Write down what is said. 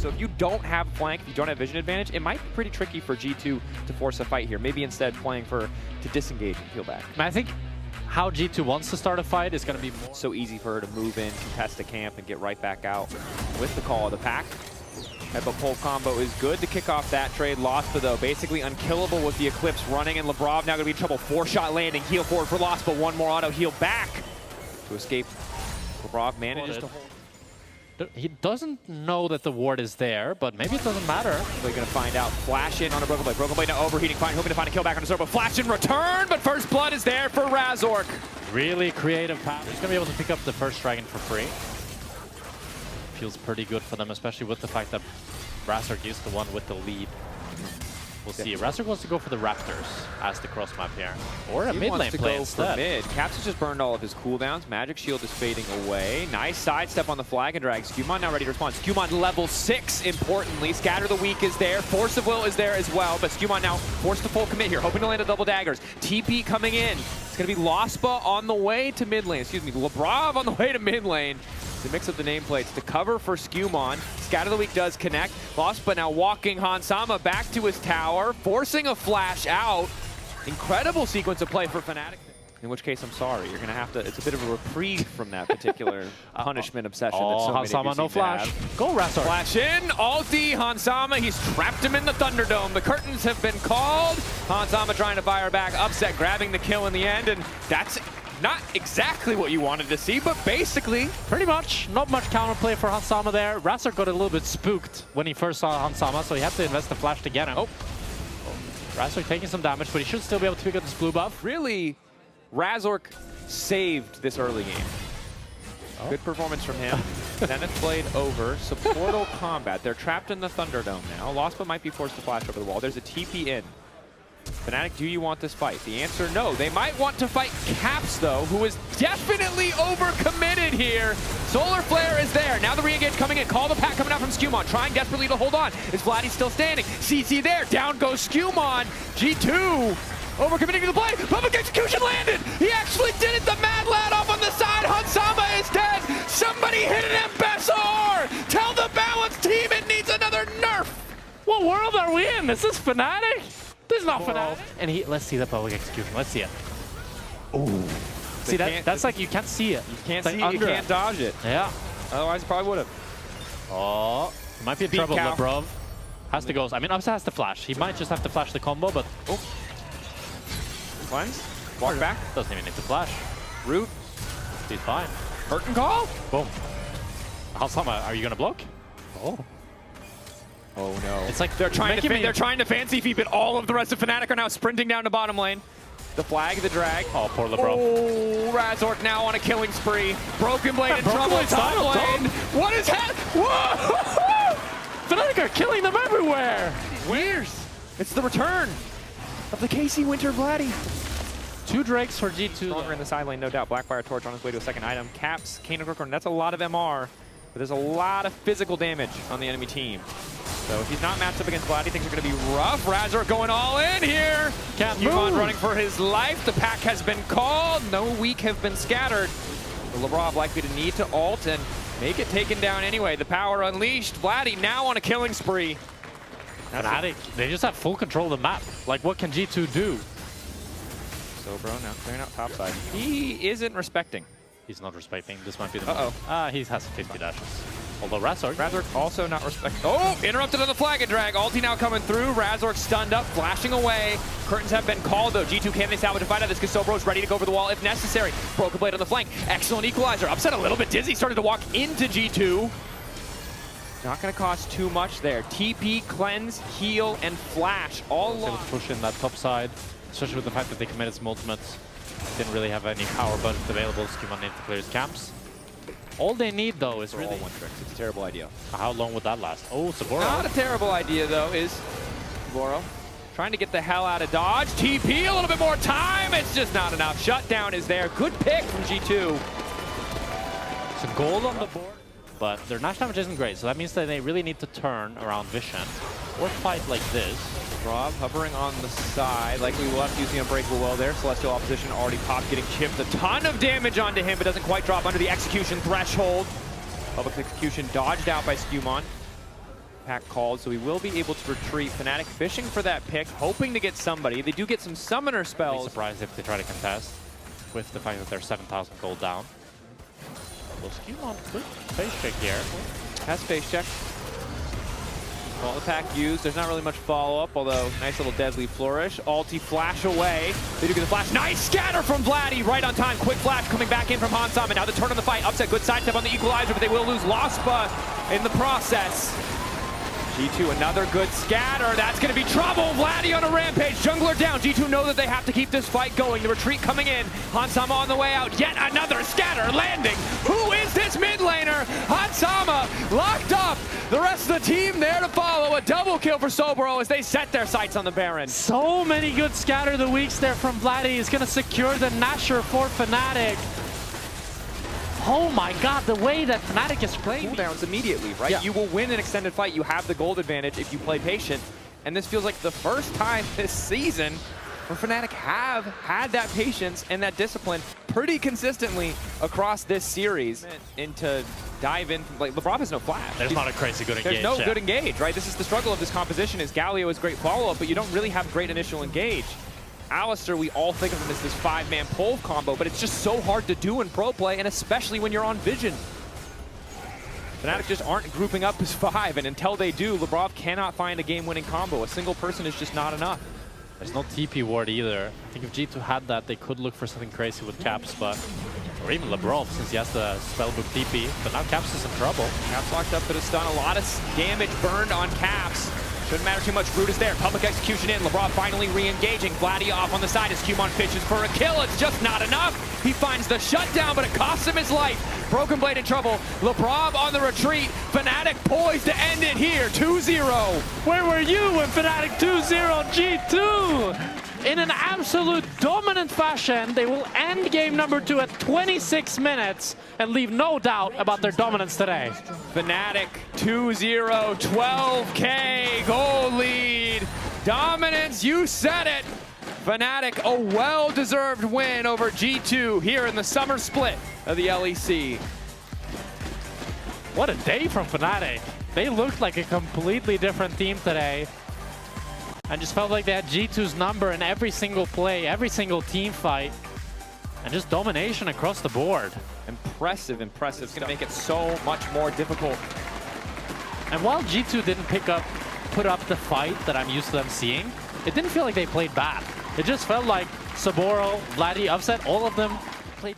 So if you don't have flank, if you don't have vision advantage, it might be pretty tricky for G2 to force a fight here. Maybe instead playing to disengage and peel back. I think how G2 wants to start a fight is going to be more so easy for her to move in, contest the camp, and get right back out with the call of the pack. Headbutt pull combo is good to kick off that trade. Lospa, though, basically unkillable with the Eclipse running, and Labrov now going to be in trouble. 4-shot landing, heal forward for Lospa. One more auto heal back to escape. Labrov manages to hold. He doesn't know that the ward is there, but maybe it doesn't matter. We're going to find out. Flash in on a Broken Blade. Broken Blade now overheating, hoping to find a kill back on the Soboro. Flash in return, but first blood is there for Razork. Really creative path. He's going to be able to pick up the first dragon for free. Feels pretty good for them, especially with the fact that Razork is the one with the lead. We'll see. Razork wants to go for the Raptors as the cross map here. Or a mid lane play instead. Mid. Caps has just burned all of his cooldowns. Magic Shield is fading away. Nice sidestep on the flag and drag. SkewMond now ready to respond. SkewMond level 6, importantly. Scatter the Weak is there. Force of Will is there as well. But SkewMond now forced to full commit here, hoping to land a double daggers. TP coming in. It's going to be Lospa on the way to mid lane. Excuse me, Labrov on the way to mid lane. To mix up the nameplates to cover for SkewMond. Scatter the Weak does connect. Lospa now walking Hansama back to his tower, forcing a flash out. Incredible sequence of play for Fnatic. In which case, I'm sorry, you're gonna have to. It's a bit of a reprieve from that particular punishment obsession. Oh, that so Hansama, no flash. Go Razork. Flash in, ulti, Hansama. He's trapped him in the Thunderdome. The curtains have been called. Hansama trying to fire back, upset, grabbing the kill in the end, and that's not exactly what you wanted to see, but basically. Pretty much. Not much counterplay for Hansama there. Razork got a little bit spooked when he first saw Hansama, so he had to invest the flash to get him. Razork taking some damage, but he should still be able to pick up this blue buff. Really, Razork saved this early game. Good performance from him. Zenith Blade over. Supportal combat. They're trapped in the Thunderdome now. Lospa might be forced to flash over the wall. There's a TP in. Fnatic, do you want this fight? The answer, no. They might want to fight Caps, though, who is definitely overcommitted here. Solar Flare is there. Now the re-engage coming in. Call the pack coming out from SkewMond, trying desperately to hold on. Is Vladi still standing? CC there. Down goes SkewMond. G2 overcommitting to the play. Public execution landed. He actually did it. The Mad Lad off on the side. Hansama is dead. Somebody hit an Ambessa. Tell the balance team it needs another nerf. What world are we in? Is this Fnatic? This is not Fnatic. And let's see the public execution. Let's see it. Ooh. See, that's like you can't see it. You can't see it, you can't dodge it. Yeah. Otherwise, it probably would have. Oh, he might be in trouble, Labrov. Has to go. I mean, Ambessa has to flash. He might just have to flash the combo, but... Oh. Cleanse. Walk back. Doesn't even need to flash. Root. He's fine. Curtain call. Boom. Hansama, are you going to block? Oh. Oh no. It's like they're trying to fancy feed, but all of the rest of Fnatic are now sprinting down to bottom lane. The flag, the drag. Oh, poor Labrov. Oh, Razork now on a killing spree. Broken Blade in trouble top lane. What is happening? Whoa! Fnatic are killing them everywhere. Where's? It's the return of the KC Winter Vladi. 2 Drakes for G2. Stronger in the side lane, no doubt. Blackfire Torch on his way to a second item. Caps, Kane and Corcoran. That's a lot of MR, but there's a lot of physical damage on the enemy team. So if he's not matched up against Vladi, things are going to be rough. Razork going all in here. SkewMond running for his life. The pack has been called. No Weak have been scattered. Labrov likely to need to ult and make it taken down anyway. The power unleashed. Vladi now on a killing spree. Fnatic, they just have full control of the map. Like, what can G2 do? Soboro now clearing out topside. He isn't respecting. He's not respecting. This might be the moment. He has 50 dashes. Although Razork also not respecting. Oh, interrupted on the flag and drag. Ulti now coming through. Razork stunned up, flashing away. Curtains have been called, though. G2 can they salvage a fight out of this because Soboro's ready to go over the wall if necessary. Broken Blade on the flank. Excellent equalizer. Upset a little bit. Dizzy started to walk into G2. Not going to cost too much there. TP, cleanse, heal, and flash. All able to push in that top side, especially with the fact that they committed some ultimates. Didn't really have any power budget available. SkewMond needs to clear his camps. All they need, though, is really one trick. It's a terrible idea. How long would that last? Oh, Soboro. Not a terrible idea, though, is Soboro trying to get the hell out of dodge. TP, a little bit more time. It's just not enough. Shutdown is there. Good pick from G2. Some gold on the board, but their dash damage isn't great, so that means that they really need to turn around vision or fight like this. Rob hovering on the side, likely left using Unbreakable well there. Celestial opposition already popped, getting chipped. A ton of damage onto him, but doesn't quite drop under the execution threshold. Public execution dodged out by SkewMond. pack called, so we will be able to retreat. Fnatic fishing for that pick, hoping to get somebody. They do get some summoner I'd be spells. surprised if they try to contest with the fact that they're 7,000 gold down. Well, SkewMond could face check here. Has face check. Well, the pack used. There's not really much follow-up, although nice little deadly flourish. Ulti flash away. They do get the flash. Nice scatter from Vladi right on time. Quick flash coming back in from Hansam, and now the turn on the fight. Upset, good sidestep on the equalizer, but they will lose Lospa in the process. G2, another good scatter. That's going to be trouble. Vladi on a rampage. Jungler down. G2 know that they have to keep this fight going. The retreat coming in. Hansama on the way out. Yet another scatter landing. Who is this mid laner? Hansama locked up. The rest of the team there to follow. A double kill for Soboro as they set their sights on the Baron. So many good scatter the weeks there from Vladi. He's going to secure the Nashor for Fnatic. Oh my god, the way that Fnatic is playing. Cooldowns immediately, right? Yeah. You will win an extended fight. You have the gold advantage if you play patient. And this feels like the first time this season where Fnatic have had that patience and that discipline pretty consistently across this series. And to dive in, like, Labrov has no flash. There's not a crazy good engage. There's no good engage, right? This is the struggle of this composition is Galio is great follow-up, but you don't really have great initial engage. Alistar, we all think of him as this 5-man pole combo, but it's just so hard to do in pro play, and especially when you're on Vision. Fnatic just aren't grouping up as 5, and until they do, Labrov cannot find a game-winning combo. A single person is just not enough. There's no TP ward either. I think if G2 had that, they could look for something crazy with Caps, but... Or even Labrov, since he has the spellbook TP. But now Caps is in trouble. Caps locked up for the stun. A lot of damage burned on Caps. Shouldn't matter too much. Root is there. Public execution in. Labrov finally re-engaging. Vladi off on the side as SkewMond fishes for a kill. It's just not enough. He finds the shutdown, but it costs him his life. Broken Blade in trouble. Labrov on the retreat. Fnatic poised to end it here. 2-0. Where were you when Fnatic 2-0 G2? In an absolute dominant fashion, they will end game number 2 at 26 minutes and leave no doubt about their dominance today. Fnatic 2-0, 12K goal lead. Dominance, you said it. Fnatic, a well-deserved win over G2 here in the summer split of the LEC. What a day from Fnatic. They looked like a completely different team today. I just felt like they had G2's number in every single play, every single team fight. And just domination across the board. Impressive, impressive. It's going to make it so much more difficult. And while G2 didn't put up the fight that I'm used to them seeing, it didn't feel like they played bad. It just felt like Soboro, Vladi, Upset, all of them played